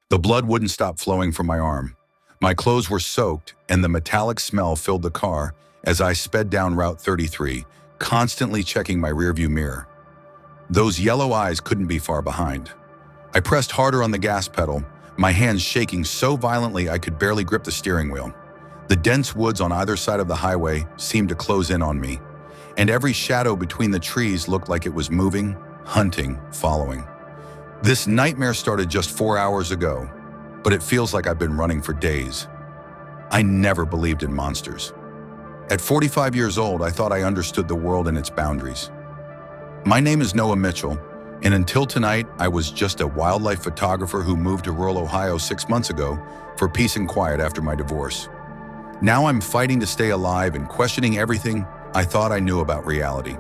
The blood wouldn't stop flowing from my arm. My clothes were soaked, and the metallic smell filled the car as I sped down Route 33, constantly checking my rearview mirror. Those yellow eyes couldn't be far behind. I pressed harder on the gas pedal, my hands shaking so violently I could barely grip the steering wheel. The dense woods on either side of the highway seemed to close in on me, and every shadow between the trees looked like it was moving, hunting, following. This nightmare started just 4 hours ago, but it feels like I've been running for days. I never believed in monsters. At 45 years old, I thought I understood the world and its boundaries. My name is Noah Mitchell, and until tonight, I was just a wildlife photographer who moved to rural Ohio 6 months ago for peace and quiet after my divorce. Now I'm fighting to stay alive and questioning everything I thought I knew about reality.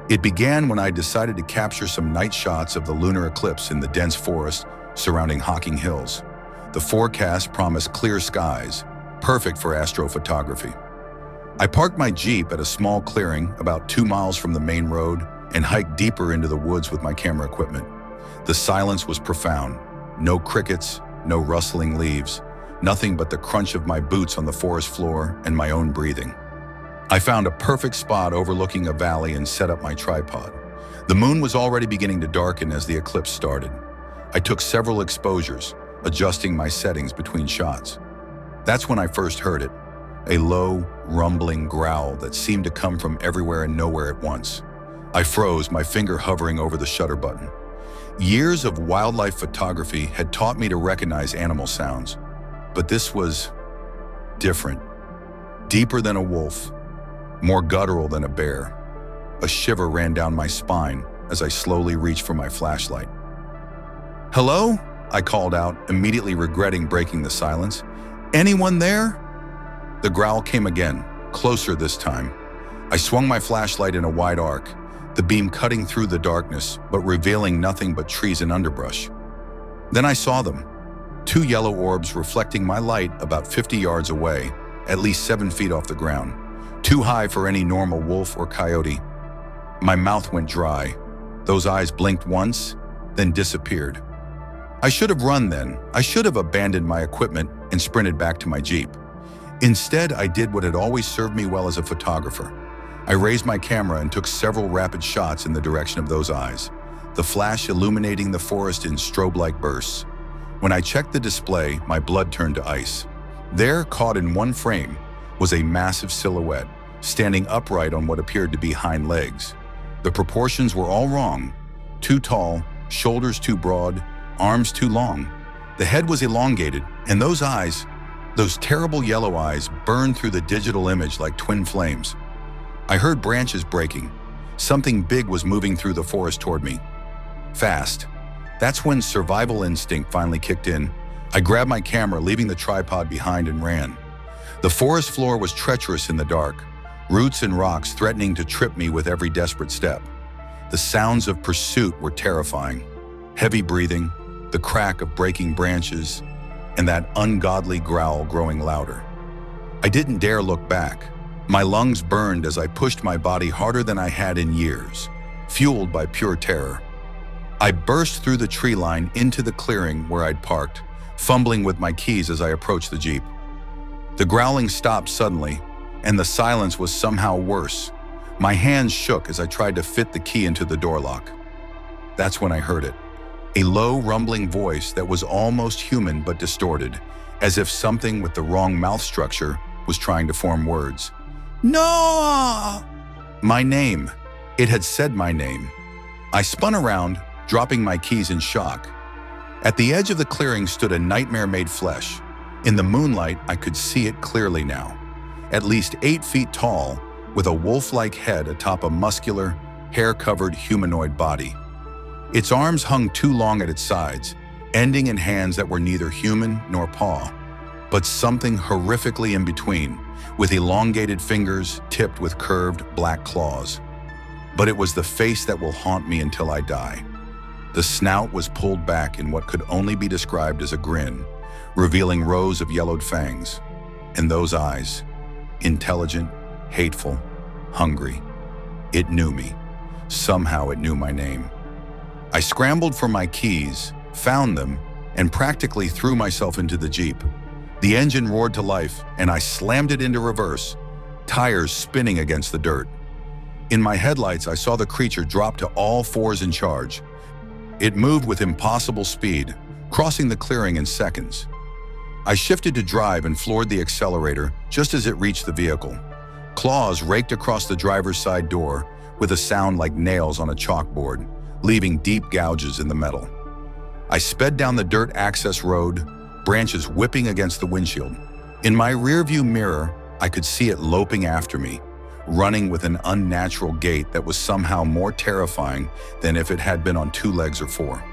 It began when I decided to capture some night shots of the lunar eclipse in the dense forest surrounding Hocking Hills. The forecast promised clear skies, perfect for astrophotography. I parked my Jeep at a small clearing about 2 miles from the main road and hiked deeper into the woods with my camera equipment. The silence was profound. No crickets, no rustling leaves, nothing but the crunch of my boots on the forest floor and my own breathing. I found a perfect spot overlooking a valley and set up my tripod. The moon was already beginning to darken as the eclipse started. I took several exposures, adjusting my settings between shots. That's when I first heard it, a low, rumbling growl that seemed to come from everywhere and nowhere at once. I froze, my finger hovering over the shutter button. Years of wildlife photography had taught me to recognize animal sounds, but this was different. Deeper than a wolf, more guttural than a bear. A shiver ran down my spine as I slowly reached for my flashlight. "Hello?" I called out, immediately regretting breaking the silence. "Anyone there?" The growl came again, closer this time. I swung my flashlight in a wide arc, the beam cutting through the darkness, but revealing nothing but trees and underbrush. Then I saw them, 2 yellow orbs reflecting my light about 50 yards away, at least 7 feet off the ground, too high for any normal wolf or coyote. My mouth went dry. Those eyes blinked once, then disappeared. I should have run then. I should have abandoned my equipment and sprinted back to my Jeep. Instead, I did what had always served me well as a photographer. I raised my camera and took several rapid shots in the direction of those eyes, the flash illuminating the forest in strobe-like bursts. When I checked the display, my blood turned to ice. There, caught in one frame, was a massive silhouette, standing upright on what appeared to be hind legs. The proportions were all wrong. Too tall, shoulders too broad, arms too long. The head was elongated, and those eyes, those terrible yellow eyes, burned through the digital image like twin flames. I heard branches breaking. Something big was moving through the forest toward me. Fast. That's when survival instinct finally kicked in. I grabbed my camera, leaving the tripod behind, and ran. The forest floor was treacherous in the dark, roots and rocks threatening to trip me with every desperate step. The sounds of pursuit were terrifying. Heavy breathing, the crack of breaking branches, and that ungodly growl growing louder. I didn't dare look back. My lungs burned as I pushed my body harder than I had in years, fueled by pure terror. I burst through the tree line into the clearing where I'd parked, fumbling with my keys as I approached the Jeep. The growling stopped suddenly, and the silence was somehow worse. My hands shook as I tried to fit the key into the door lock. That's when I heard it. A low, rumbling voice that was almost human but distorted, as if something with the wrong mouth structure was trying to form words. "No!" My name. It had said my name. I spun around, dropping my keys in shock. At the edge of the clearing stood a nightmare-made flesh. In the moonlight, I could see it clearly now. At least 8 feet tall, with a wolf-like head atop a muscular, hair-covered humanoid body. Its arms hung too long at its sides, ending in hands that were neither human nor paw, but something horrifically in between, with elongated fingers tipped with curved black claws. But it was the face that will haunt me until I die. The snout was pulled back in what could only be described as a grin, revealing rows of yellowed fangs. And those eyes, intelligent, hateful, hungry. It knew me. Somehow it knew my name. I scrambled for my keys, found them, and practically threw myself into the Jeep. The engine roared to life, and I slammed it into reverse, tires spinning against the dirt. In my headlights, I saw the creature drop to all fours and charge. It moved with impossible speed, crossing the clearing in seconds. I shifted to drive and floored the accelerator just as it reached the vehicle. Claws raked across the driver's side door with a sound like nails on a chalkboard, leaving deep gouges in the metal. I sped down the dirt access road, branches whipping against the windshield. In my rearview mirror, I could see it loping after me, running with an unnatural gait that was somehow more terrifying than if it had been on 2 legs or 4.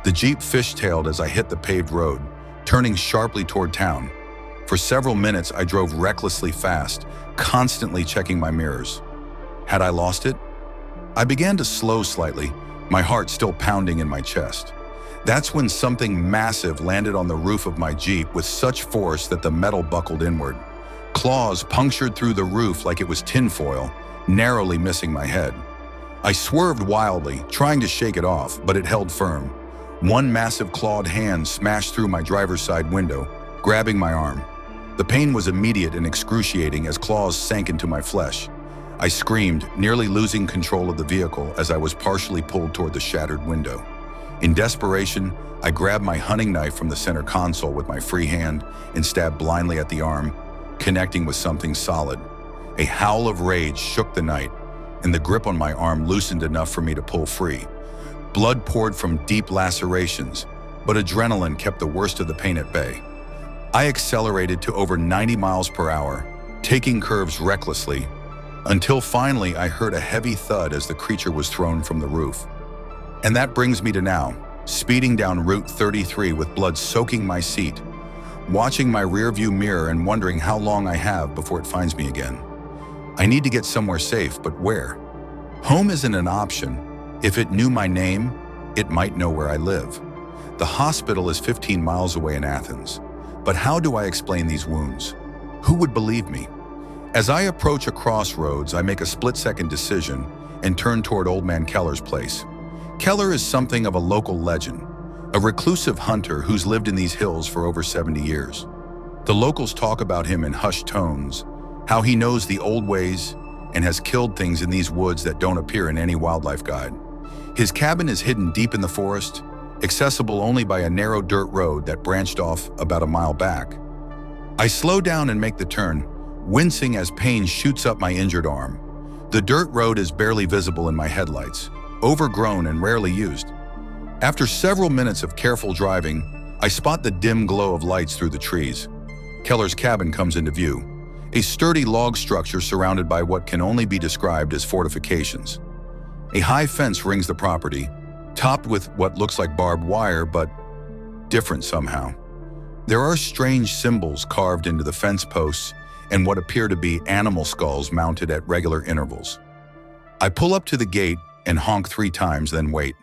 The Jeep fishtailed as I hit the paved road, turning sharply toward town. For several minutes, I drove recklessly fast, constantly checking my mirrors. Had I lost it? I began to slow slightly, my heart still pounding in my chest. That's when something massive landed on the roof of my Jeep with such force that the metal buckled inward. Claws punctured through the roof like it was tinfoil, narrowly missing my head. I swerved wildly, trying to shake it off, but it held firm. One massive clawed hand smashed through my driver's side window, grabbing my arm. The pain was immediate and excruciating as claws sank into my flesh. I screamed, nearly losing control of the vehicle as I was partially pulled toward the shattered window. In desperation, I grabbed my hunting knife from the center console with my free hand and stabbed blindly at the arm, connecting with something solid. A howl of rage shook the night, and the grip on my arm loosened enough for me to pull free. Blood poured from deep lacerations, but adrenaline kept the worst of the pain at bay. I accelerated to over 90 miles per hour, taking curves recklessly, until finally I heard a heavy thud as the creature was thrown from the roof. And that brings me to now, speeding down Route 33 with blood soaking my seat, watching my rearview mirror and wondering how long I have before it finds me again. I need to get somewhere safe, but where? Home isn't an option. If it knew my name, it might know where I live. The hospital is 15 miles away in Athens. But how do I explain these wounds? Who would believe me? As I approach a crossroads, I make a split-second decision and turn toward Old Man Keller's place. Keller is something of a local legend, a reclusive hunter who's lived in these hills for over 70 years. The locals talk about him in hushed tones, how he knows the old ways and has killed things in these woods that don't appear in any wildlife guide. His cabin is hidden deep in the forest, accessible only by a narrow dirt road that branched off about a mile back. I slow down and make the turn, wincing as pain shoots up my injured arm. The dirt road is barely visible in my headlights, overgrown and rarely used. After several minutes of careful driving, I spot the dim glow of lights through the trees. Keller's cabin comes into view, a sturdy log structure surrounded by what can only be described as fortifications. A high fence rings the property, topped with what looks like barbed wire, but different somehow. There are strange symbols carved into the fence posts and what appear to be animal skulls mounted at regular intervals. I pull up to the gate and honk 3 times, then wait.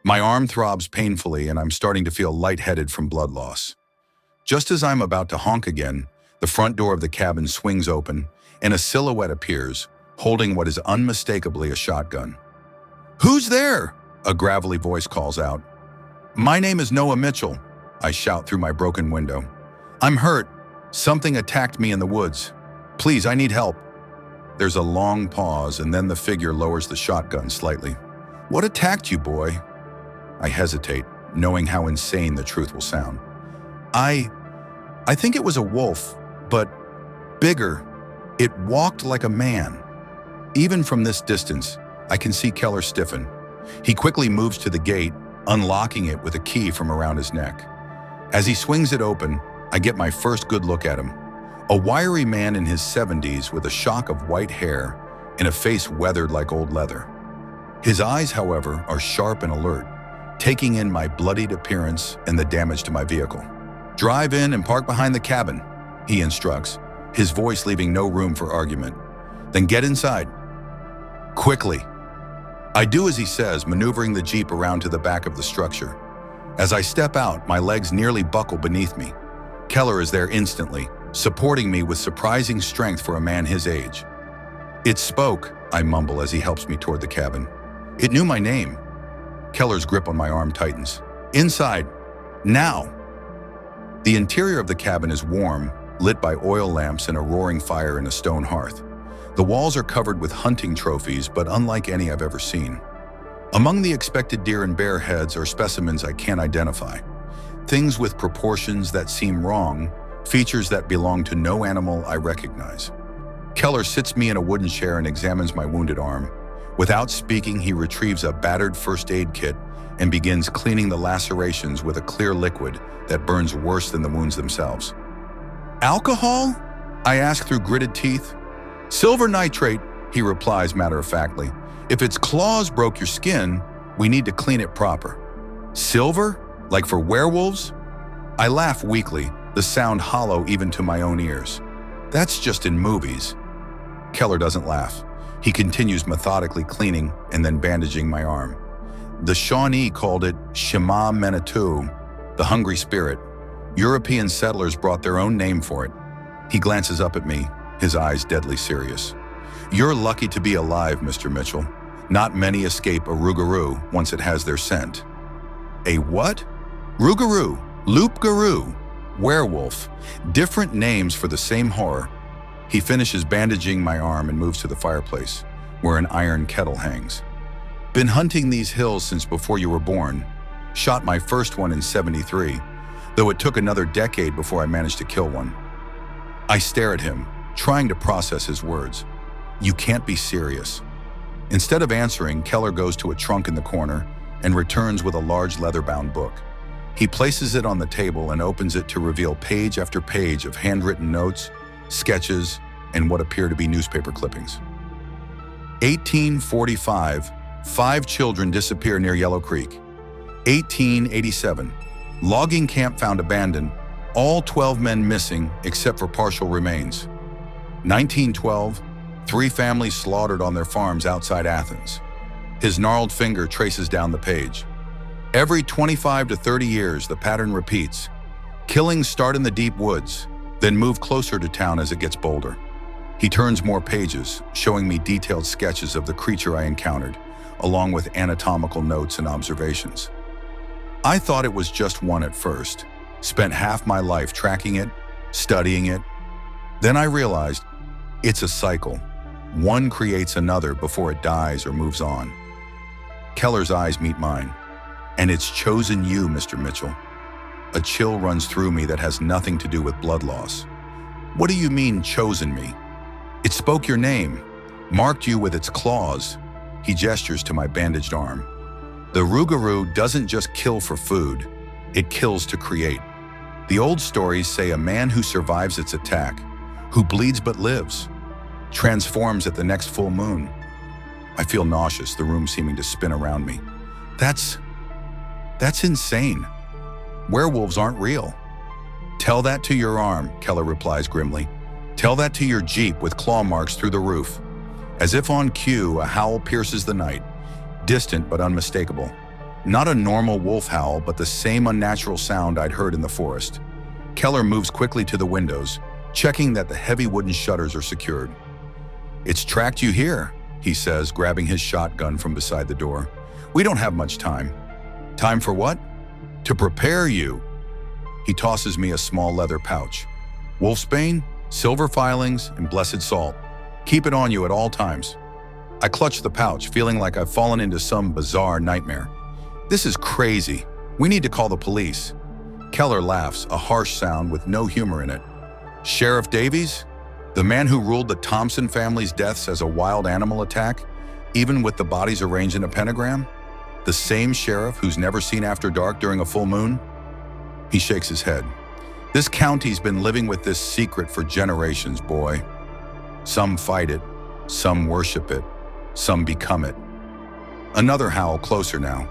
My arm throbs painfully and I'm starting to feel lightheaded from blood loss. Just as I'm about to honk again, the front door of the cabin swings open and a silhouette appears, holding what is unmistakably a shotgun. "Who's there?" a gravelly voice calls out. "My name is Noah Mitchell," I shout through my broken window. "I'm hurt. Something attacked me in the woods. Please, I need help." There's a long pause and then the figure lowers the shotgun slightly. "What attacked you, boy?" I hesitate, knowing how insane the truth will sound. I think it was a wolf, but bigger. It walked like a man." Even from this distance, I can see Keller stiffen. He quickly moves to the gate, unlocking it with a key from around his neck. As he swings it open, I get my first good look at him. A wiry man in his 70s with a shock of white hair and a face weathered like old leather. His eyes, however, are sharp and alert, taking in my bloodied appearance and the damage to my vehicle. "Drive in and park behind the cabin," he instructs, his voice leaving no room for argument. "Then get inside. Quickly." I do as he says, maneuvering the Jeep around to the back of the structure. As I step out, my legs nearly buckle beneath me. Keller is there instantly, supporting me with surprising strength for a man his age. "It spoke," I mumble as he helps me toward the cabin. "It knew my name." Keller's grip on my arm tightens. "Inside." Now! The interior of the cabin is warm, lit by oil lamps and a roaring fire in a stone hearth. The walls are covered with hunting trophies, but unlike any I've ever seen. Among the expected deer and bear heads are specimens I can't identify. Things with proportions that seem wrong, features that belong to no animal I recognize. Keller sits me in a wooden chair and examines my wounded arm. Without speaking, he retrieves a battered first aid kit and begins cleaning the lacerations with a clear liquid that burns worse than the wounds themselves. Alcohol? I ask through gritted teeth. Silver nitrate, he replies matter-of-factly. If its claws broke your skin, we need to clean it proper. Silver? Like for werewolves? I laugh weakly, the sound hollow even to my own ears. That's just in movies. Keller doesn't laugh. He continues methodically cleaning and then bandaging my arm. The Shawnee called it Shema Manitou, the hungry spirit. European settlers brought their own name for it. He glances up at me, his eyes deadly serious. You're lucky to be alive, Mr. Mitchell. Not many escape a rougarou once it has their scent. A what? Rougarou, loup-garou, werewolf. Different names for the same horror. He finishes bandaging my arm and moves to the fireplace, where an iron kettle hangs. Been hunting these hills since before you were born. Shot my first one in '73, though it took another decade before I managed to kill one. I stare at him, trying to process his words. You can't be serious. Instead of answering, Keller goes to a trunk in the corner and returns with a large leather-bound book. He places it on the table and opens it to reveal page after page of handwritten notes, sketches, and what appear to be newspaper clippings. 1845, 5 children disappear near Yellow Creek. 1887, logging camp found abandoned, all 12 men missing except for partial remains. 1912, 3 families slaughtered on their farms outside Athens. His gnarled finger traces down the page. Every 25 to 30 years, the pattern repeats. Killings start in the deep woods, then move closer to town as it gets bolder. He turns more pages, showing me detailed sketches of the creature I encountered, along with anatomical notes and observations. I thought it was just one at first, spent half my life tracking it, studying it. Then I realized it's a cycle. One creates another before it dies or moves on. Keller's eyes meet mine. And it's chosen you, Mr. Mitchell. A chill runs through me that has nothing to do with blood loss. What do you mean, chosen me? It spoke your name, marked you with its claws. He gestures to my bandaged arm. The rougarou doesn't just kill for food, it kills to create. The old stories say a man who survives its attack, who bleeds but lives, transforms at the next full moon. I feel nauseous, the room seeming to spin around me. That's insane. Werewolves aren't real. Tell that to your arm, Keller replies grimly. Tell that to your Jeep with claw marks through the roof. As if on cue, a howl pierces the night, distant but unmistakable. Not a normal wolf howl, but the same unnatural sound I'd heard in the forest. Keller moves quickly to the windows, checking that the heavy wooden shutters are secured. It's tracked you here, he says, grabbing his shotgun from beside the door. We don't have much time. Time for what? To prepare you. He tosses me a small leather pouch. Wolfsbane, silver filings, and blessed salt. Keep it on you at all times. I clutch the pouch, feeling like I've fallen into some bizarre nightmare. This is crazy. We need to call the police. Keller laughs, a harsh sound with no humor in it. Sheriff Davies? The man who ruled the Thompson family's deaths as a wild animal attack, even with the bodies arranged in a pentagram? The same sheriff who's never seen after dark during a full moon? He shakes his head. This county's been living with this secret for generations, boy. Some fight it, some worship it, some become it. Another howl closer now.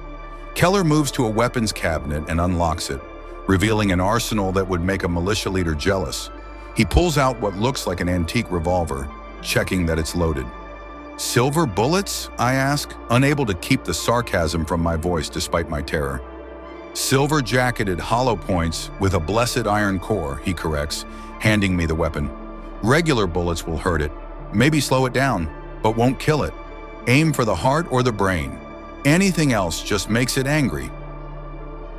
Keller moves to a weapons cabinet and unlocks it, revealing an arsenal that would make a militia leader jealous. He pulls out what looks like an antique revolver, checking that it's loaded. Silver bullets? I ask, unable to keep the sarcasm from my voice despite my terror. Silver-jacketed hollow points with a blessed iron core, he corrects, handing me the weapon. Regular bullets will hurt it, maybe slow it down, but won't kill it. Aim for the heart or the brain. Anything else just makes it angry.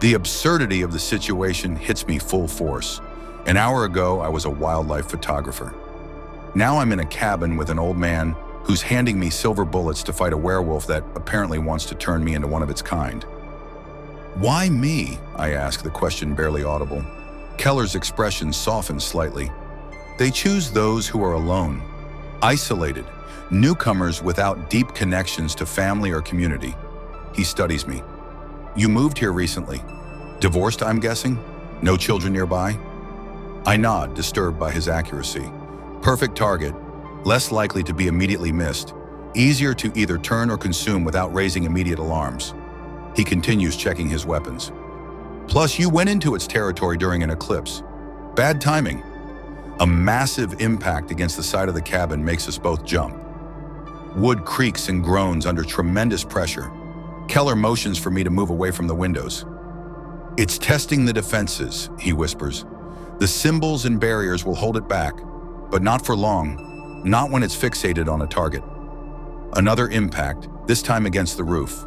The absurdity of the situation hits me full force. An hour ago, I was a wildlife photographer. Now I'm in a cabin with an old man who's handing me silver bullets to fight a werewolf that apparently wants to turn me into one of its kind. Why me? I ask, the question barely audible. Keller's expression softens slightly. They choose those who are alone, isolated, newcomers without deep connections to family or community. He studies me. You moved here recently. Divorced, I'm guessing? No children nearby? I nod, disturbed by his accuracy. Perfect target, less likely to be immediately missed, easier to either turn or consume without raising immediate alarms. He continues checking his weapons. Plus, you went into its territory during an eclipse. Bad timing. A massive impact against the side of the cabin makes us both jump. Wood creaks and groans under tremendous pressure. Keller motions for me to move away from the windows. It's testing the defenses, he whispers. The symbols and barriers will hold it back, but not for long, not when it's fixated on a target. Another impact, this time against the roof.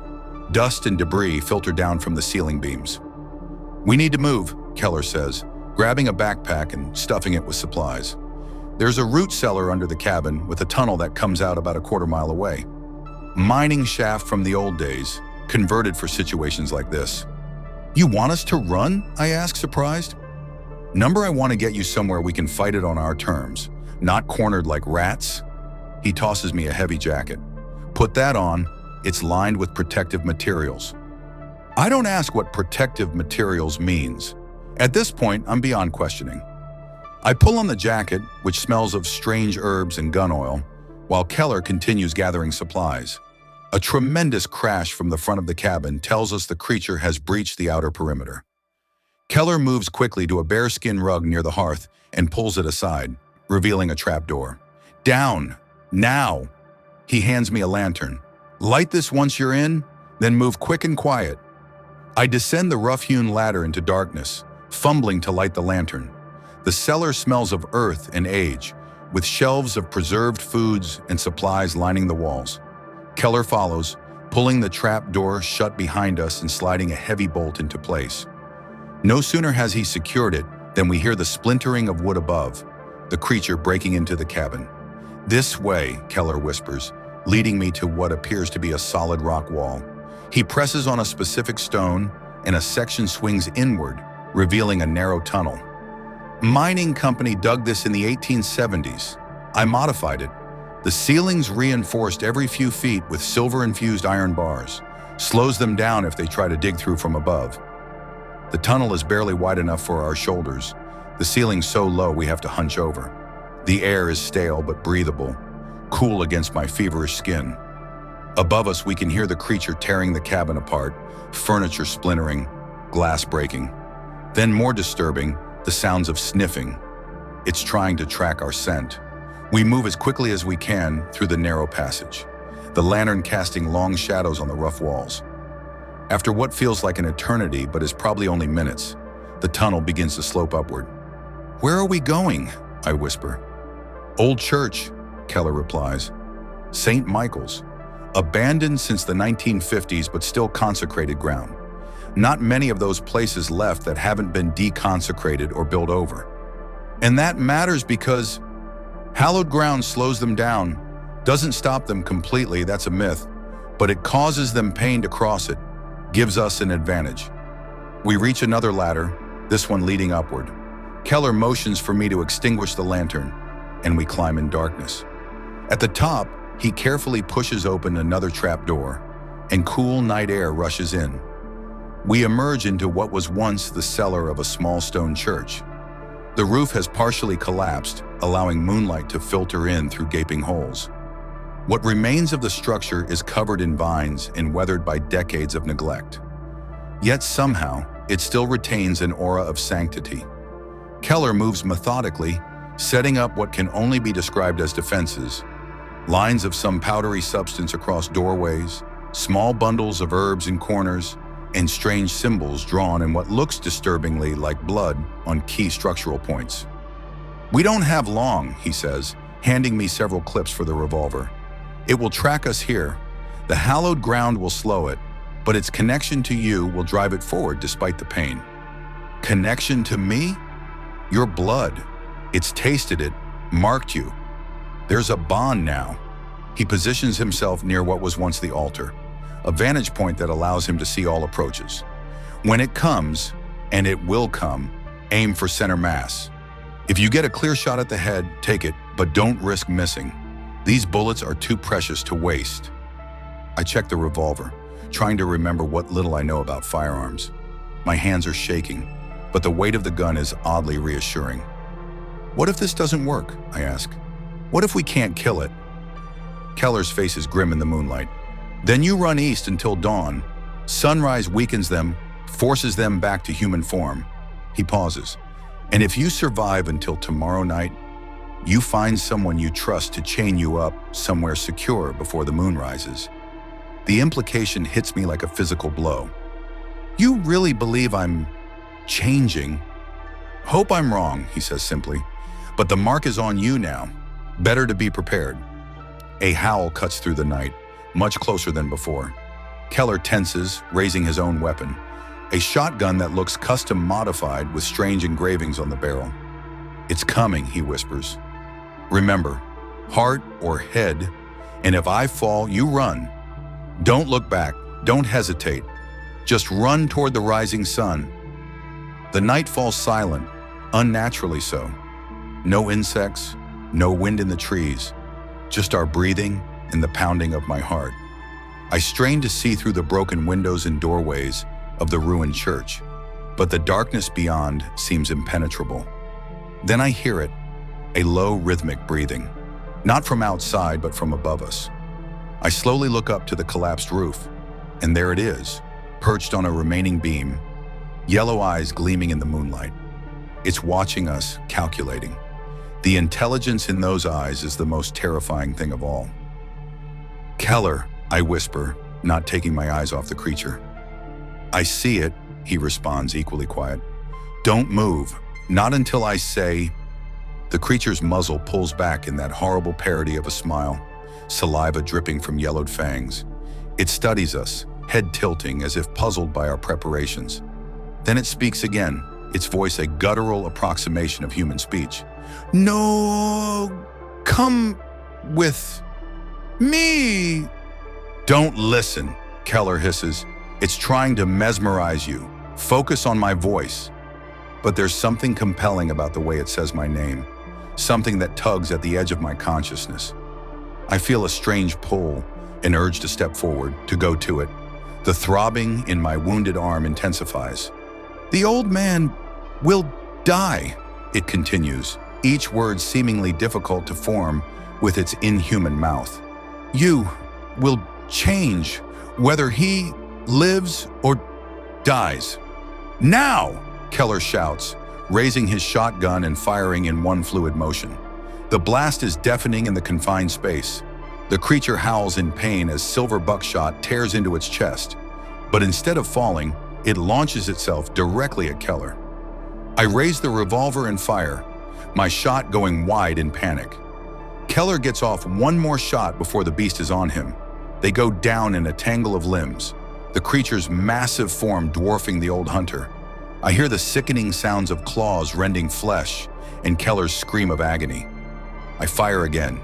Dust and debris filter down from the ceiling beams. We need to move, Keller says, grabbing a backpack and stuffing it with supplies. There's a root cellar under the cabin with a tunnel that comes out about a quarter-mile away. Mining shaft from the old days, converted for situations like this. You want us to run? I ask, surprised. I want to get you somewhere we can fight it on our terms, not cornered like rats. He tosses me a heavy jacket. Put that on, it's lined with protective materials. I don't ask what protective materials means. At this point, I'm beyond questioning. I pull on the jacket, which smells of strange herbs and gun oil, while Keller continues gathering supplies. A tremendous crash from the front of the cabin tells us the creature has breached the outer perimeter. Keller moves quickly to a bearskin rug near the hearth and pulls it aside, revealing a trapdoor. Down! Now! He hands me a lantern. Light this once you're in, then move quick and quiet. I descend the rough-hewn ladder into darkness, fumbling to light the lantern. The cellar smells of earth and age, with shelves of preserved foods and supplies lining the walls. Keller follows, pulling the trap door shut behind us and sliding a heavy bolt into place. No sooner has he secured it than we hear the splintering of wood above, the creature breaking into the cabin. This way, Keller whispers, leading me to what appears to be a solid rock wall. He presses on a specific stone, and a section swings inward, revealing a narrow tunnel. Mining company dug this in the 1870s. I modified it. The ceiling's reinforced every few feet with silver-infused iron bars. Slows them down if they try to dig through from above. The tunnel is barely wide enough for our shoulders. The ceiling's so low we have to hunch over. The air is stale but breathable, cool against my feverish skin. Above us, we can hear the creature tearing the cabin apart, furniture splintering, glass breaking. Then, more disturbing, the sounds of sniffing. It's trying to track our scent. We move as quickly as we can through the narrow passage, the lantern casting long shadows on the rough walls. After what feels like an eternity but is probably only minutes, the tunnel begins to slope upward. Where are we going? I whisper. Old church, Keller replies. St. Michael's. Abandoned since the 1950s but still consecrated ground. Not many of those places left that haven't been deconsecrated or built over. And that matters because hallowed ground slows them down, doesn't stop them completely, that's a myth, but it causes them pain to cross it, gives us an advantage. We reach another ladder, this one leading upward. Keller motions for me to extinguish the lantern, and we climb in darkness. At the top, he carefully pushes open another trap door, and cool night air rushes in. We emerge into what was once the cellar of a small stone church. The roof has partially collapsed, allowing moonlight to filter in through gaping holes. What remains of the structure is covered in vines and weathered by decades of neglect. Yet somehow, it still retains an aura of sanctity. Keller moves methodically, setting up what can only be described as defenses. Lines of some powdery substance across doorways, small bundles of herbs in corners, and strange symbols drawn in what looks disturbingly like blood on key structural points. We don't have long, he says, handing me several clips for the revolver. It will track us here. The hallowed ground will slow it, but its connection to you will drive it forward despite the pain. Connection to me? Your blood. It's tasted it, marked you. There's a bond now. He positions himself near what was once the altar, a vantage point that allows him to see all approaches. When it comes, and it will come, aim for center mass. If you get a clear shot at the head, take it, but don't risk missing. These bullets are too precious to waste. I check the revolver, trying to remember what little I know about firearms. My hands are shaking, but the weight of the gun is oddly reassuring. What if this doesn't work? I ask. What if we can't kill it? Keller's face is grim in the moonlight. Then you run east until dawn. Sunrise weakens them, forces them back to human form. He pauses. And if you survive until tomorrow night, you find someone you trust to chain you up somewhere secure before the moon rises. The implication hits me like a physical blow. You really believe I'm changing? Hope I'm wrong, he says simply. But the mark is on you now. Better to be prepared. A howl cuts through the night, much closer than before. Keller tenses, raising his own weapon. A shotgun that looks custom modified with strange engravings on the barrel. It's coming, he whispers. Remember, heart or head, and if I fall, you run. Don't look back, don't hesitate. Just run toward the rising sun. The night falls silent, unnaturally so. No insects, no wind in the trees, just our breathing and the pounding of my heart. I strain to see through the broken windows and doorways of the ruined church, but the darkness beyond seems impenetrable. Then I hear it, a low rhythmic breathing, not from outside but from above us. I slowly look up to the collapsed roof, and there it is, perched on a remaining beam, yellow eyes gleaming in the moonlight. It's watching us, calculating. The intelligence in those eyes is the most terrifying thing of all. Keller, I whisper, not taking my eyes off the creature. I see it, he responds, equally quiet. Don't move, not until I say. The creature's muzzle pulls back in that horrible parody of a smile, saliva dripping from yellowed fangs. It studies us, head tilting as if puzzled by our preparations. Then it speaks again, its voice a guttural approximation of human speech. No, come with me. Don't listen, Keller hisses. It's trying to mesmerize you. Focus on my voice. But there's something compelling about the way it says my name, something that tugs at the edge of my consciousness. I feel a strange pull, an urge to step forward, to go to it. The throbbing in my wounded arm intensifies. The old man will die, it continues, each word seemingly difficult to form with its inhuman mouth. You will change, whether he lives or dies. Now, Keller shouts, raising his shotgun and firing in one fluid motion. The blast is deafening in the confined space. The creature howls in pain as silver buckshot tears into its chest. But instead of falling, it launches itself directly at Keller. I raise the revolver and fire, my shot going wide in panic. Keller gets off one more shot before the beast is on him. They go down in a tangle of limbs, the creature's massive form dwarfing the old hunter. I hear the sickening sounds of claws rending flesh and Keller's scream of agony. I fire again,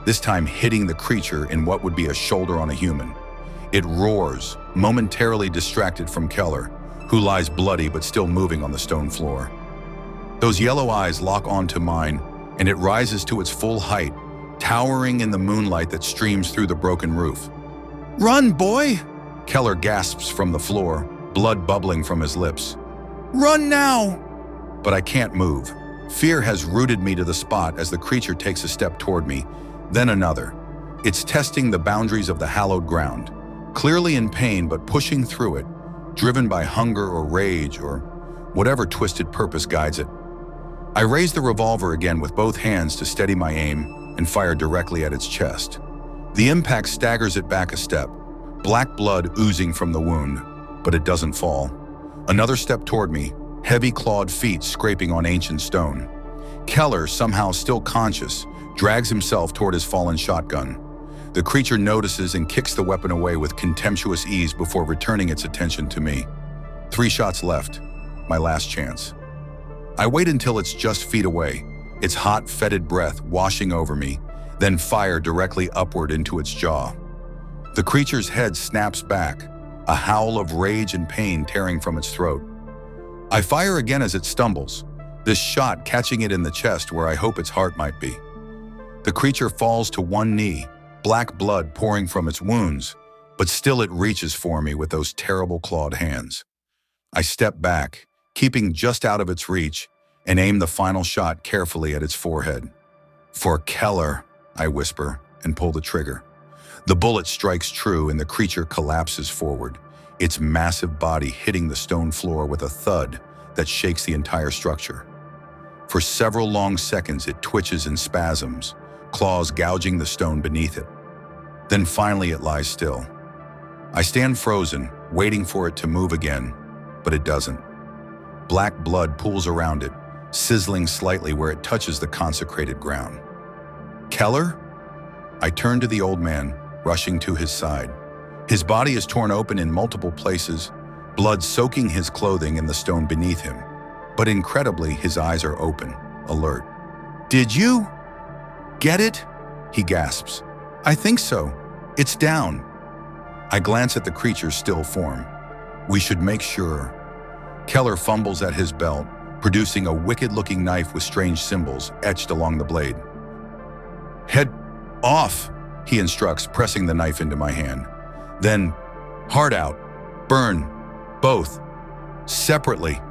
this time hitting the creature in what would be a shoulder on a human. It roars, momentarily distracted from Keller, who lies bloody but still moving on the stone floor. Those yellow eyes lock onto mine, and it rises to its full height, towering in the moonlight that streams through the broken roof. Run, boy! Keller gasps from the floor, blood bubbling from his lips. Run now! But I can't move. Fear has rooted me to the spot as the creature takes a step toward me, then another. It's testing the boundaries of the hallowed ground, clearly in pain but pushing through it, driven by hunger or rage or whatever twisted purpose guides it. I raise the revolver again with both hands to steady my aim and fire directly at its chest. The impact staggers it back a step, black blood oozing from the wound, but it doesn't fall. Another step toward me, heavy clawed feet scraping on ancient stone. Keller, somehow still conscious, drags himself toward his fallen shotgun. The creature notices and kicks the weapon away with contemptuous ease before returning its attention to me. 3 shots left, my last chance. I wait until it's just feet away, its hot, fetid breath washing over me, then fire directly upward into its jaw. The creature's head snaps back, a howl of rage and pain tearing from its throat. I fire again as it stumbles, this shot catching it in the chest where I hope its heart might be. The creature falls to one knee, black blood pouring from its wounds, but still it reaches for me with those terrible clawed hands. I step back, keeping just out of its reach, and aim the final shot carefully at its forehead. "For Keller," I whisper, and pull the trigger. The bullet strikes true and the creature collapses forward, its massive body hitting the stone floor with a thud that shakes the entire structure. For several long seconds it twitches in spasms, claws gouging the stone beneath it. Then finally it lies still. I stand frozen, waiting for it to move again, but it doesn't. Black blood pools around it, sizzling slightly where it touches the consecrated ground. "Keller?" I turn to the old man, rushing to his side. His body is torn open in multiple places, blood soaking his clothing and the stone beneath him. But incredibly, his eyes are open, alert. "Did you get it?" he gasps. "I think so. It's down." I glance at the creature's still form. "We should make sure." Keller fumbles at his belt, producing a wicked-looking knife with strange symbols etched along the blade. "Head off," he instructs, pressing the knife into my hand. Then, "Heart out. Burn. Both. Separately."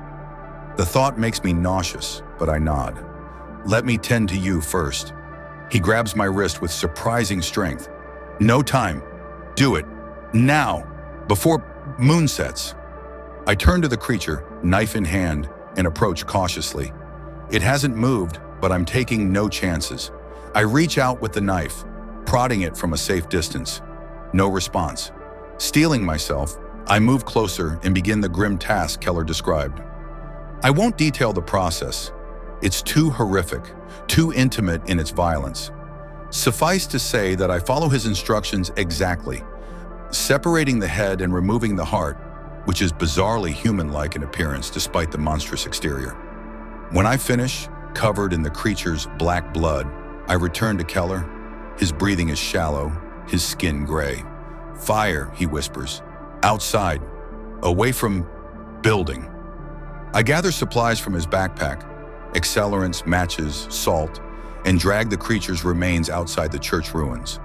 The thought makes me nauseous, but I nod. "Let me tend to you first." He grabs my wrist with surprising strength. "No time. Do it. Now. Before moon sets." I turn to the creature, knife in hand, and approach cautiously. It hasn't moved, but I'm taking no chances. I reach out with the knife, prodding it from a safe distance. No response. Steeling myself, I move closer and begin the grim task Keller described. I won't detail the process. It's too horrific, too intimate in its violence. Suffice to say that I follow his instructions exactly, separating the head and removing the heart, which is bizarrely human-like in appearance despite the monstrous exterior. When I finish, covered in the creature's black blood, I return to Keller. His breathing is shallow, his skin gray. "Fire," he whispers. "Outside. Away from building." I gather supplies from his backpack, accelerants, matches, salt, and drag the creature's remains outside the church ruins.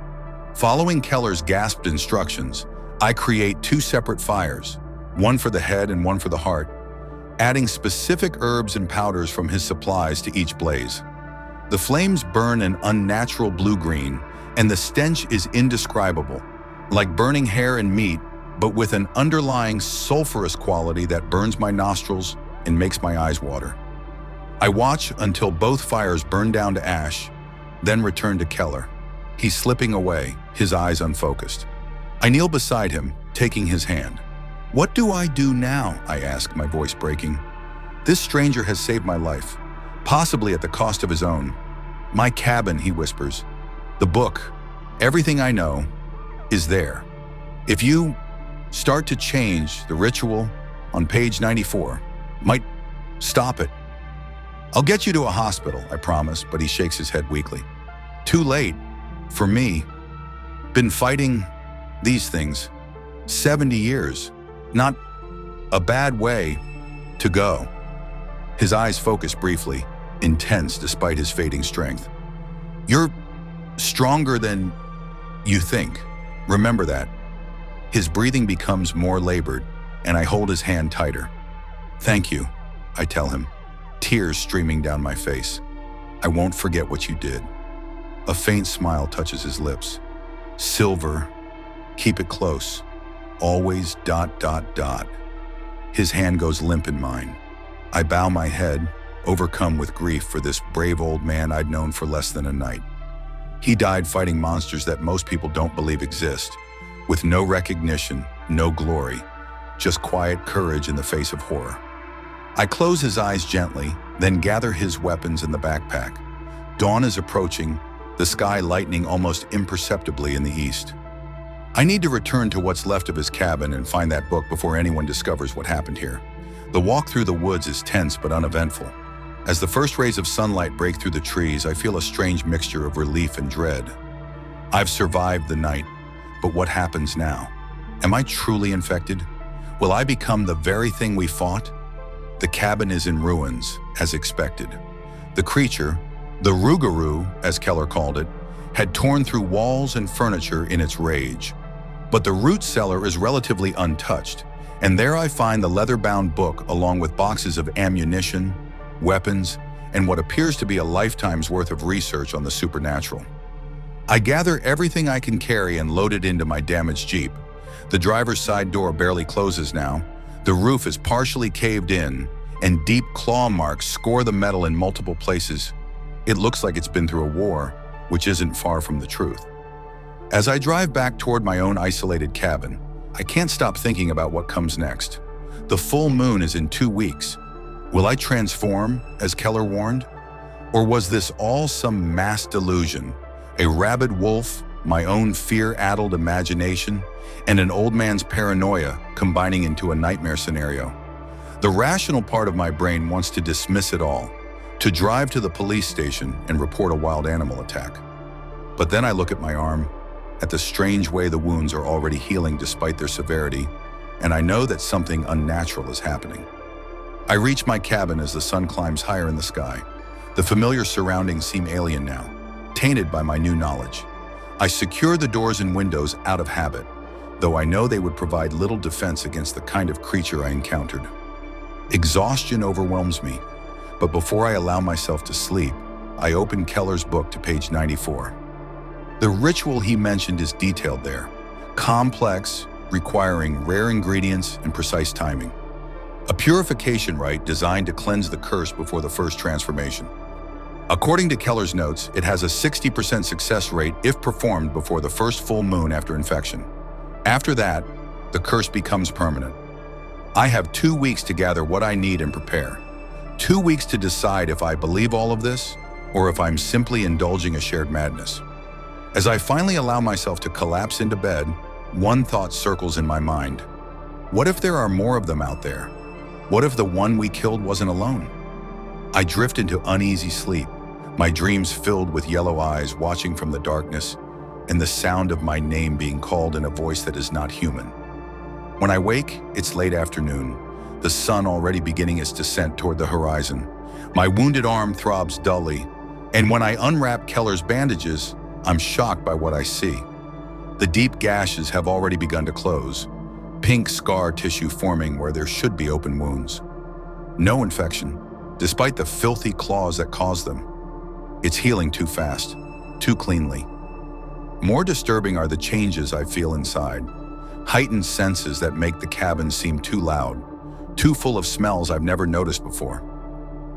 Following Keller's gasped instructions, I create 2 separate fires, one for the head and one for the heart, adding specific herbs and powders from his supplies to each blaze. The flames burn an unnatural blue-green, and the stench is indescribable, like burning hair and meat, but with an underlying sulfurous quality that burns my nostrils and makes my eyes water. I watch until both fires burn down to ash, then return to Keller. He's slipping away, his eyes unfocused. I kneel beside him, taking his hand. "What do I do now?" I ask, my voice breaking. "This stranger has saved my life, possibly at the cost of his own." "My cabin," he whispers. "The book, everything I know, is there. If you start to change the ritual on page 94, might stop it. I'll get you to a hospital, I promise," but he shakes his head weakly. "Too late. For me. Been fighting these things 70 years. Not a bad way to go." His eyes focus briefly, intense despite his fading strength. "You're stronger than you think. Remember that." His breathing becomes more labored, and I hold his hand tighter. "Thank you," I tell him, tears streaming down my face. "I won't forget what you did." A faint smile touches his lips. "Silver, keep it close. Always ... His hand goes limp in mine. I bow my head, overcome with grief for this brave old man I'd known for less than a night. He died fighting monsters that most people don't believe exist, with no recognition, no glory, just quiet courage in the face of horror. I close his eyes gently, then gather his weapons in the backpack. Dawn is approaching, the sky lightening almost imperceptibly in the east. I need to return to what's left of his cabin and find that book before anyone discovers what happened here. The walk through the woods is tense but uneventful. As the first rays of sunlight break through the trees, I feel a strange mixture of relief and dread. I've survived the night, but what happens now? Am I truly infected? Will I become the very thing we fought? The cabin is in ruins, as expected. The creature, the rougarou, as Keller called it, had torn through walls and furniture in its rage. But the root cellar is relatively untouched, and there I find the leather-bound book along with boxes of ammunition, weapons, and what appears to be a lifetime's worth of research on the supernatural. I gather everything I can carry and load it into my damaged Jeep. The driver's side door barely closes now, the roof is partially caved in, and deep claw marks score the metal in multiple places. It looks like it's been through a war, which isn't far from the truth. As I drive back toward my own isolated cabin, I can't stop thinking about what comes next. The full moon is in 2 weeks. Will I transform, as Keller warned? Or was this all some mass delusion? A rabid wolf, my own fear-addled imagination, and an old man's paranoia combining into a nightmare scenario. The rational part of my brain wants to dismiss it all, to drive to the police station and report a wild animal attack. But then I look at my arm, at the strange way the wounds are already healing despite their severity, and I know that something unnatural is happening. I reach my cabin as the sun climbs higher in the sky. The familiar surroundings seem alien now, tainted by my new knowledge. I secure the doors and windows out of habit, though I know they would provide little defense against the kind of creature I encountered. Exhaustion overwhelms me, but before I allow myself to sleep, I open Keller's book to page 94. The ritual he mentioned is detailed there, complex, requiring rare ingredients and precise timing. A purification rite designed to cleanse the curse before the first transformation. According to Keller's notes, it has a 60% success rate if performed before the first full moon after infection. After that, the curse becomes permanent. I have 2 weeks to gather what I need and prepare. 2 weeks to decide if I believe all of this or if I'm simply indulging a shared madness. As I finally allow myself to collapse into bed, one thought circles in my mind. What if there are more of them out there? What if the one we killed wasn't alone? I drift into uneasy sleep, my dreams filled with yellow eyes watching from the darkness and the sound of my name being called in a voice that is not human. When I wake, it's late afternoon, the sun already beginning its descent toward the horizon. My wounded arm throbs dully, and when I unwrap Keller's bandages, I'm shocked by what I see. The deep gashes have already begun to close, pink scar tissue forming where there should be open wounds. No infection, despite the filthy claws that caused them. It's healing too fast, too cleanly. More disturbing are the changes I feel inside. Heightened senses that make the cabin seem too loud, too full of smells I've never noticed before.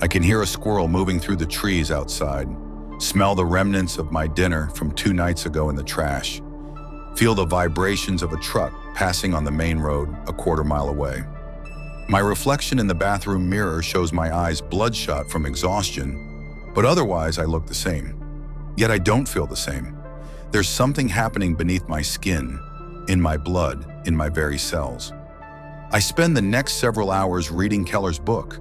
I can hear a squirrel moving through the trees outside, smell the remnants of my dinner from 2 nights ago in the trash, feel the vibrations of a truck passing on the main road a quarter mile away. My reflection in the bathroom mirror shows my eyes bloodshot from exhaustion, but otherwise I look the same. Yet I don't feel the same. There's something happening beneath my skin, in my blood, in my very cells. I spend the next several hours reading Keller's book,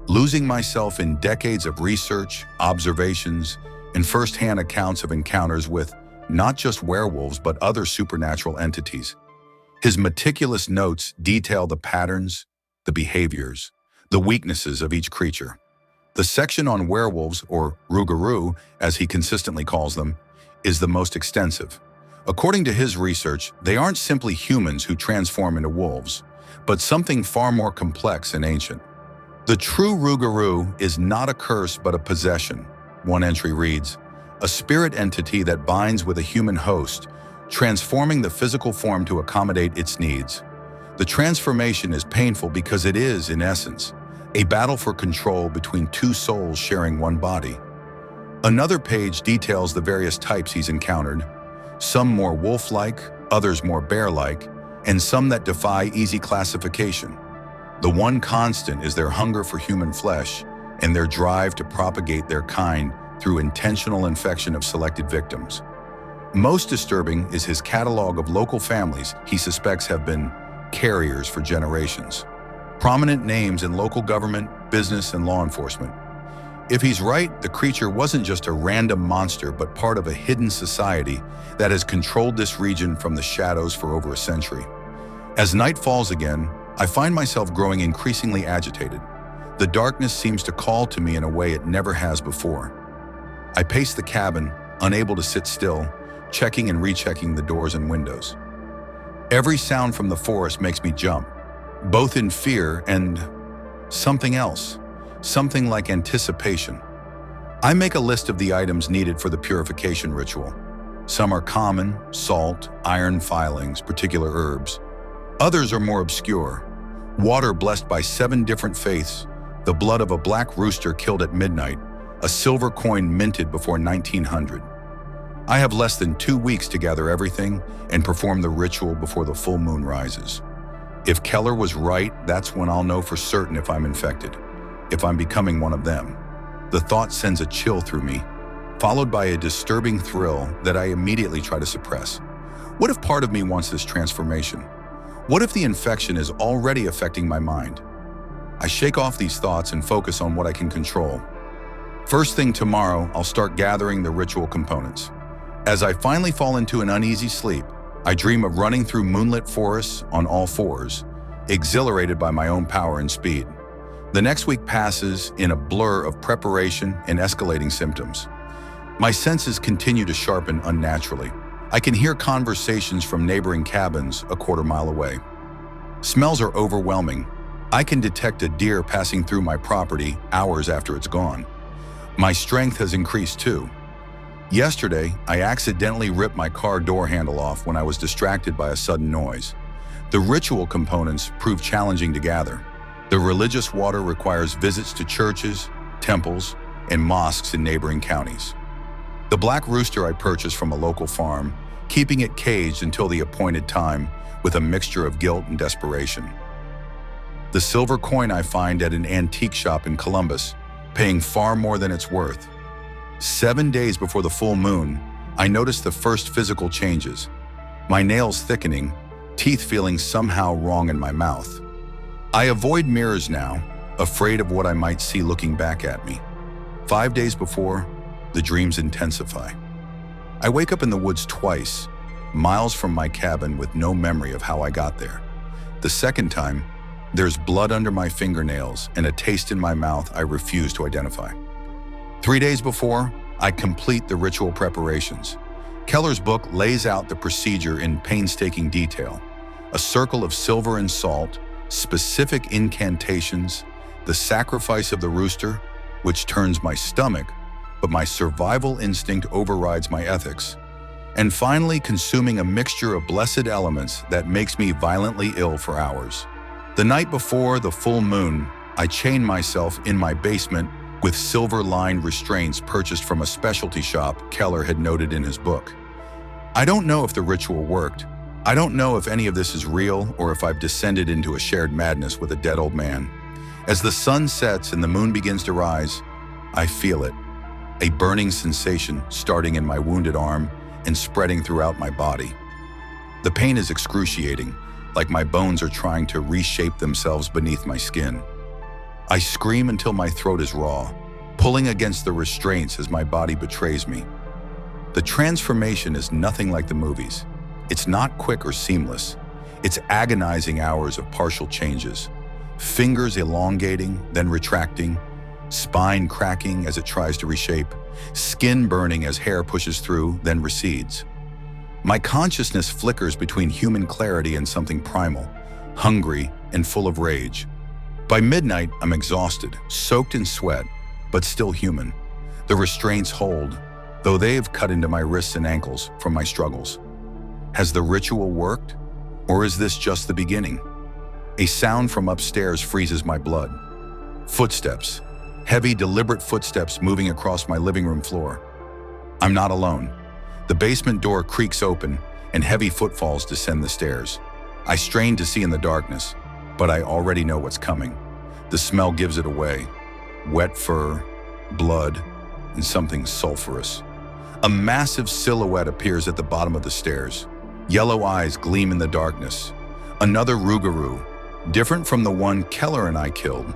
losing myself in decades of research, observations, and first-hand accounts of encounters with not just werewolves but other supernatural entities. His meticulous notes detail the patterns, the behaviors, the weaknesses of each creature. The section on werewolves, or rougarou, as he consistently calls them, is the most extensive. According to his research, they aren't simply humans who transform into wolves, but something far more complex and ancient. The true rougarou is not a curse but a possession, one entry reads, a spirit entity that binds with a human host, transforming the physical form to accommodate its needs. The transformation is painful because it is, in essence, a battle for control between 2 souls sharing one body. Another page details the various types he's encountered, some more wolf-like, others more bear-like, and some that defy easy classification. The one constant is their hunger for human flesh and their drive to propagate their kind through intentional infection of selected victims. Most disturbing is his catalog of local families he suspects have been carriers for generations. Prominent names in local government, business, and law enforcement. If he's right, the creature wasn't just a random monster, but part of a hidden society that has controlled this region from the shadows for over a century. As night falls again, I find myself growing increasingly agitated. The darkness seems to call to me in a way it never has before. I pace the cabin, unable to sit still, checking and rechecking the doors and windows. Every sound from the forest makes me jump, both in fear and something else, something like anticipation. I make a list of the items needed for the purification ritual. Some are common: salt, iron filings, particular herbs. Others are more obscure: water blessed by 7 different faiths, the blood of a black rooster killed at midnight, a silver coin minted before 1900. I have less than 2 weeks to gather everything and perform the ritual before the full moon rises. If Keller was right, that's when I'll know for certain if I'm infected, if I'm becoming one of them. The thought sends a chill through me, followed by a disturbing thrill that I immediately try to suppress. What if part of me wants this transformation? What if the infection is already affecting my mind? I shake off these thoughts and focus on what I can control. First thing tomorrow, I'll start gathering the ritual components. As I finally fall into an uneasy sleep, I dream of running through moonlit forests on all fours, exhilarated by my own power and speed. The next week passes in a blur of preparation and escalating symptoms. My senses continue to sharpen unnaturally. I can hear conversations from neighboring cabins a quarter-mile away. Smells are overwhelming. I can detect a deer passing through my property hours after it's gone. My strength has increased too. Yesterday, I accidentally ripped my car door handle off when I was distracted by a sudden noise. The ritual components prove challenging to gather. The religious water requires visits to churches, temples, and mosques in neighboring counties. The black rooster I purchased from a local farm, keeping it caged until the appointed time with a mixture of guilt and desperation. The silver coin I find at an antique shop in Columbus, paying far more than it's worth. 7 days before the full moon, I noticed the first physical changes. My nails thickening, teeth feeling somehow wrong in my mouth. I avoid mirrors now, afraid of what I might see looking back at me. 5 days before, the dreams intensify. I wake up in the woods twice, miles from my cabin with no memory of how I got there. The second time, there's blood under my fingernails and a taste in my mouth I refuse to identify. 3 days before, I complete the ritual preparations. Keller's book lays out the procedure in painstaking detail. A circle of silver and salt, specific incantations, the sacrifice of the rooster, which turns my stomach, but my survival instinct overrides my ethics, and finally consuming a mixture of blessed elements that makes me violently ill for hours. The night before the full moon, I chain myself in my basement with silver-lined restraints purchased from a specialty shop Keller had noted in his book. I don't know if the ritual worked. I don't know if any of this is real or if I've descended into a shared madness with a dead old man. As the sun sets and the moon begins to rise, I feel it, a burning sensation starting in my wounded arm and spreading throughout my body. The pain is excruciating, like my bones are trying to reshape themselves beneath my skin. I scream until my throat is raw, pulling against the restraints as my body betrays me. The transformation is nothing like the movies. It's not quick or seamless. It's agonizing hours of partial changes. Fingers elongating, then retracting, spine cracking as it tries to reshape, skin burning as hair pushes through, then recedes. My consciousness flickers between human clarity and something primal, hungry and full of rage. By midnight, I'm exhausted, soaked in sweat, but still human. The restraints hold, though they have cut into my wrists and ankles from my struggles. Has the ritual worked? Or is this just the beginning? A sound from upstairs freezes my blood. Footsteps. Heavy, deliberate footsteps moving across my living room floor. I'm not alone. The basement door creaks open, and heavy footfalls descend the stairs. I strain to see in the darkness, but I already know what's coming. The smell gives it away. Wet fur, blood, and something sulfurous. A massive silhouette appears at the bottom of the stairs. Yellow eyes gleam in the darkness. Another rougarou, different from the one Keller and I killed.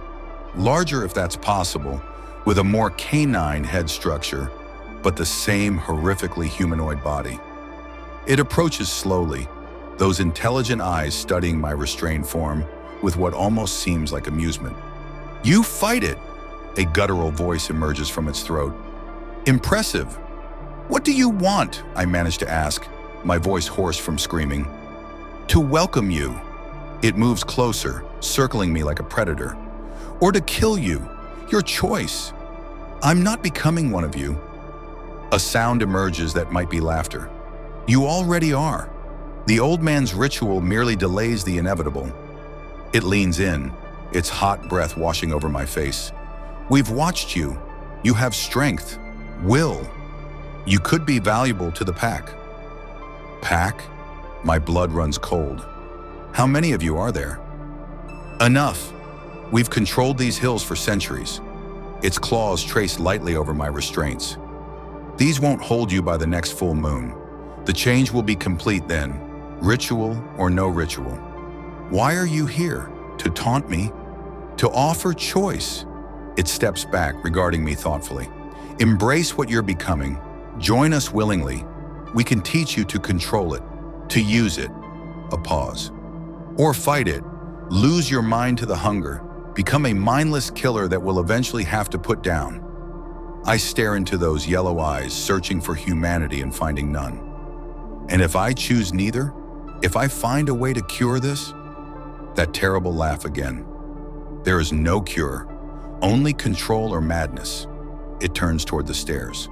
Larger if that's possible, with a more canine head structure, but the same horrifically humanoid body. It approaches slowly, those intelligent eyes studying my restrained form with what almost seems like amusement. "You fight it!" A guttural voice emerges from its throat. "Impressive. What do you want?" I manage to ask, my voice hoarse from screaming. "To welcome you." It moves closer, circling me like a predator. "Or to kill you. Your choice." "I'm not becoming one of you." A sound emerges that might be laughter. "You already are. The old man's ritual merely delays the inevitable." It leans in, its hot breath washing over my face. "We've watched you. You have strength, will. You could be valuable to the pack." "Pack?" My blood runs cold. "How many of you are there?" "Enough. We've controlled these hills for centuries." Its claws trace lightly over my restraints. "These won't hold you by the next full moon. The change will be complete then, ritual or no ritual." "Why are you here? To taunt me? To offer choice?" It steps back, regarding me thoughtfully. "Embrace what you're becoming. Join us willingly. We can teach you to control it, to use it." A pause. "Or fight it. Lose your mind to the hunger. Become a mindless killer that will eventually have to put down." I stare into those yellow eyes, searching for humanity and finding none. "And if I choose neither? If I find a way to cure this?" That terrible laugh again. "There is no cure, only control or madness." It turns toward the stairs.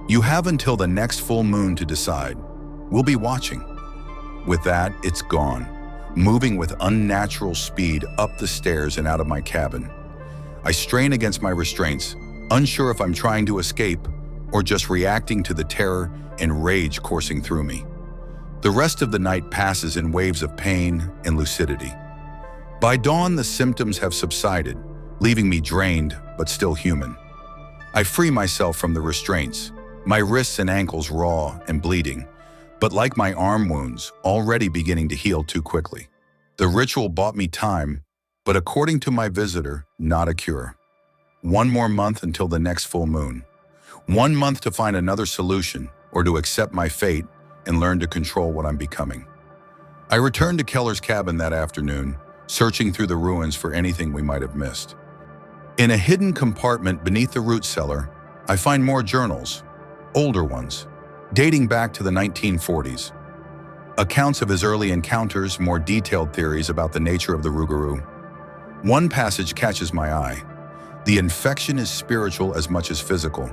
"You have until the next full moon to decide. We'll be watching." With that, it's gone, moving with unnatural speed up the stairs and out of my cabin. I strain against my restraints, unsure if I'm trying to escape or just reacting to the terror and rage coursing through me. The rest of the night passes in waves of pain and lucidity. By dawn, the symptoms have subsided, leaving me drained but still human. I free myself from the restraints, my wrists and ankles raw and bleeding, but like my arm wounds, already beginning to heal too quickly. The ritual bought me time, but according to my visitor, not a cure. 1 more month until the next full moon. 1 month to find another solution or to accept my fate and learn to control what I'm becoming. I returned to Keller's cabin that afternoon, searching through the ruins for anything we might have missed. In a hidden compartment beneath the root cellar, I find more journals, older ones, dating back to the 1940s. Accounts of his early encounters, more detailed theories about the nature of the rougarou. One passage catches my eye. The infection is spiritual as much as physical.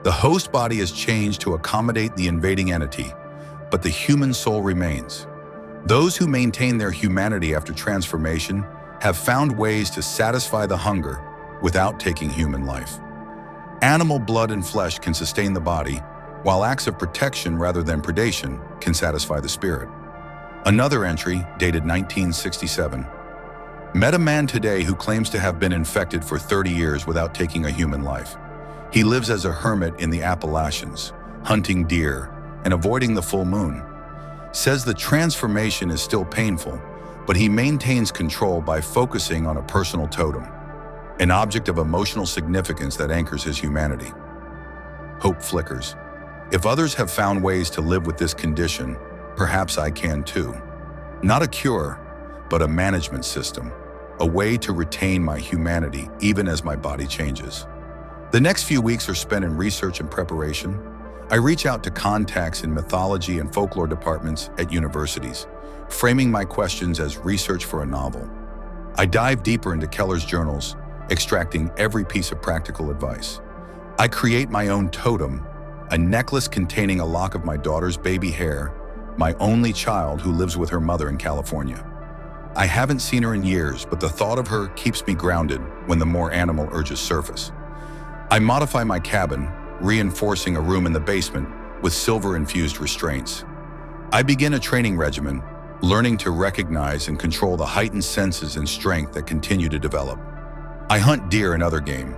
The host body is changed to accommodate the invading entity, but the human soul remains. Those who maintain their humanity after transformation have found ways to satisfy the hunger without taking human life. Animal blood and flesh can sustain the body, while acts of protection rather than predation can satisfy the spirit. Another entry, dated 1967. Met a man today who claims to have been infected for 30 years without taking a human life. He lives as a hermit in the Appalachians, hunting deer and avoiding the full moon. Says the transformation is still painful, but he maintains control by focusing on a personal totem, an object of emotional significance that anchors his humanity. Hope flickers. If others have found ways to live with this condition, perhaps I can too. Not a cure, but a management system, a way to retain my humanity even as my body changes. The next few weeks are spent in research and preparation. I reach out to contacts in mythology and folklore departments at universities, framing my questions as research for a novel. I dive deeper into Keller's journals, extracting every piece of practical advice. I create my own totem, a necklace containing a lock of my daughter's baby hair, my only child who lives with her mother in California. I haven't seen her in years, but the thought of her keeps me grounded when the more animal urges surface. I modify my cabin, reinforcing a room in the basement with silver-infused restraints. I begin a training regimen, learning to recognize and control the heightened senses and strength that continue to develop. I hunt deer and other game,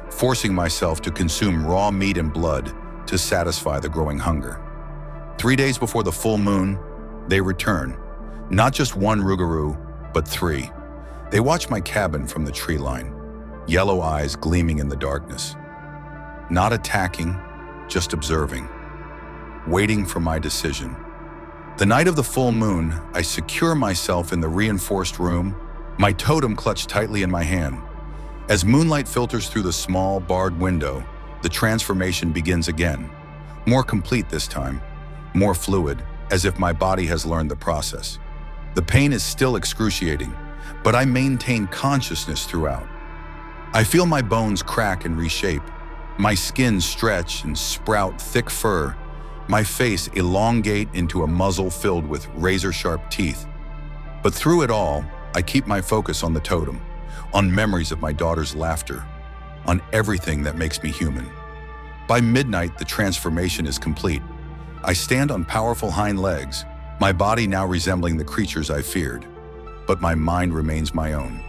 forcing myself to consume raw meat and blood to satisfy the growing hunger. 3 days before the full moon, they return. Not just one rougarou, but 3. They watch my cabin from the tree line, yellow eyes gleaming in the darkness. Not attacking, just observing, waiting for my decision. The night of the full moon, I secure myself in the reinforced room, my totem clutched tightly in my hand. As moonlight filters through the small, barred window, the transformation begins again. More complete this time, more fluid, as if my body has learned the process. The pain is still excruciating, but I maintain consciousness throughout. I feel my bones crack and reshape, my skin stretch and sprout thick fur, my face elongate into a muzzle filled with razor-sharp teeth. But through it all, I keep my focus on the totem, on memories of my daughter's laughter, on everything that makes me human. By midnight, the transformation is complete. I stand on powerful hind legs, my body now resembling the creatures I feared. But my mind remains my own,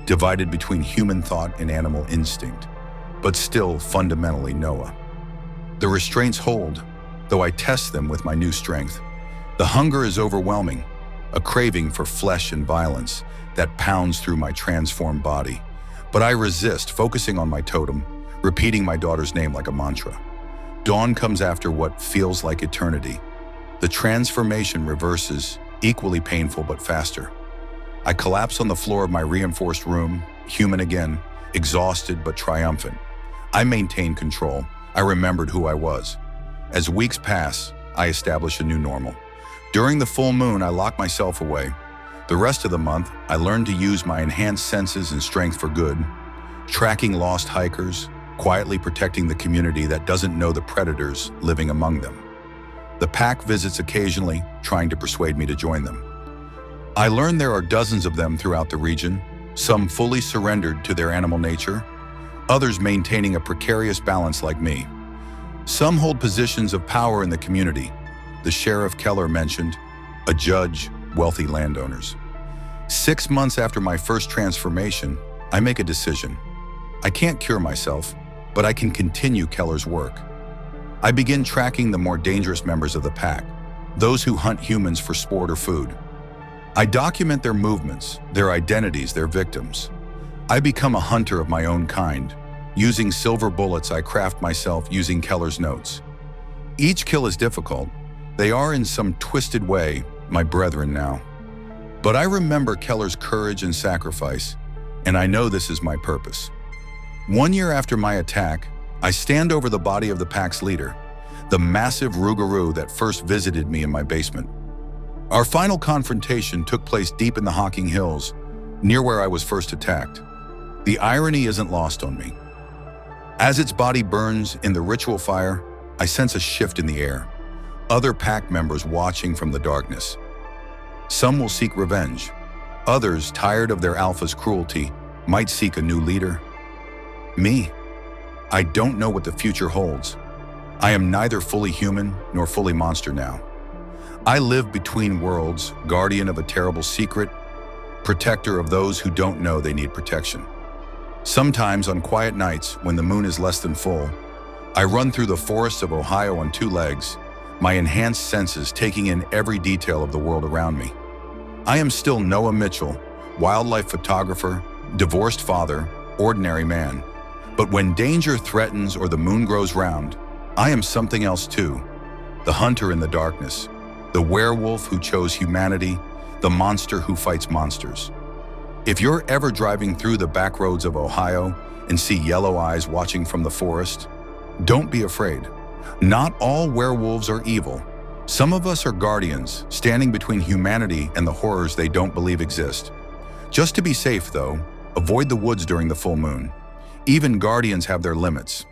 divided between human thought and animal instinct, but still fundamentally Noah. The restraints hold, though I test them with my new strength. The hunger is overwhelming, a craving for flesh and violence that pounds through my transformed body. But I resist, focusing on my totem, repeating my daughter's name like a mantra. Dawn comes after what feels like eternity. The transformation reverses, equally painful but faster. I collapse on the floor of my reinforced room, human again, exhausted but triumphant. I maintain control. I remembered who I was. As weeks pass, I establish a new normal. During the full moon, I lock myself away. The rest of the month, I learn to use my enhanced senses and strength for good, tracking lost hikers, quietly protecting the community that doesn't know the predators living among them. The pack visits occasionally, trying to persuade me to join them. I learn there are dozens of them throughout the region, some fully surrendered to their animal nature, others maintaining a precarious balance like me. Some hold positions of power in the community. The sheriff Keller mentioned, a judge, wealthy landowners. 6 months after my first transformation, I make a decision. I can't cure myself, but I can continue Keller's work. I begin tracking the more dangerous members of the pack, those who hunt humans for sport or food. I document their movements, their identities, their victims. I become a hunter of my own kind. Using silver bullets I craft myself using Keller's notes. Each kill is difficult. They are in some twisted way my brethren now. But I remember Keller's courage and sacrifice, and I know this is my purpose. 1 year after my attack, I stand over the body of the pack's leader, the massive rougarou that first visited me in my basement. Our final confrontation took place deep in the Hocking Hills, near where I was first attacked. The irony isn't lost on me. As its body burns in the ritual fire, I sense a shift in the air. Other pack members watching from the darkness. Some will seek revenge. Others, tired of their alpha's cruelty, might seek a new leader. Me? I don't know what the future holds. I am neither fully human nor fully monster now. I live between worlds, guardian of a terrible secret, protector of those who don't know they need protection. Sometimes on quiet nights, when the moon is less than full, I run through the forests of Ohio on 2 legs, my enhanced senses taking in every detail of the world around me. I am still Noah Mitchell, wildlife photographer, divorced father, ordinary man. But when danger threatens or the moon grows round, I am something else too. The hunter in the darkness, the werewolf who chose humanity, the monster who fights monsters. If you're ever driving through the back roads of Ohio and see yellow eyes watching from the forest, don't be afraid. Not all werewolves are evil. Some of us are guardians, standing between humanity and the horrors they don't believe exist. Just to be safe, though, avoid the woods during the full moon. Even guardians have their limits.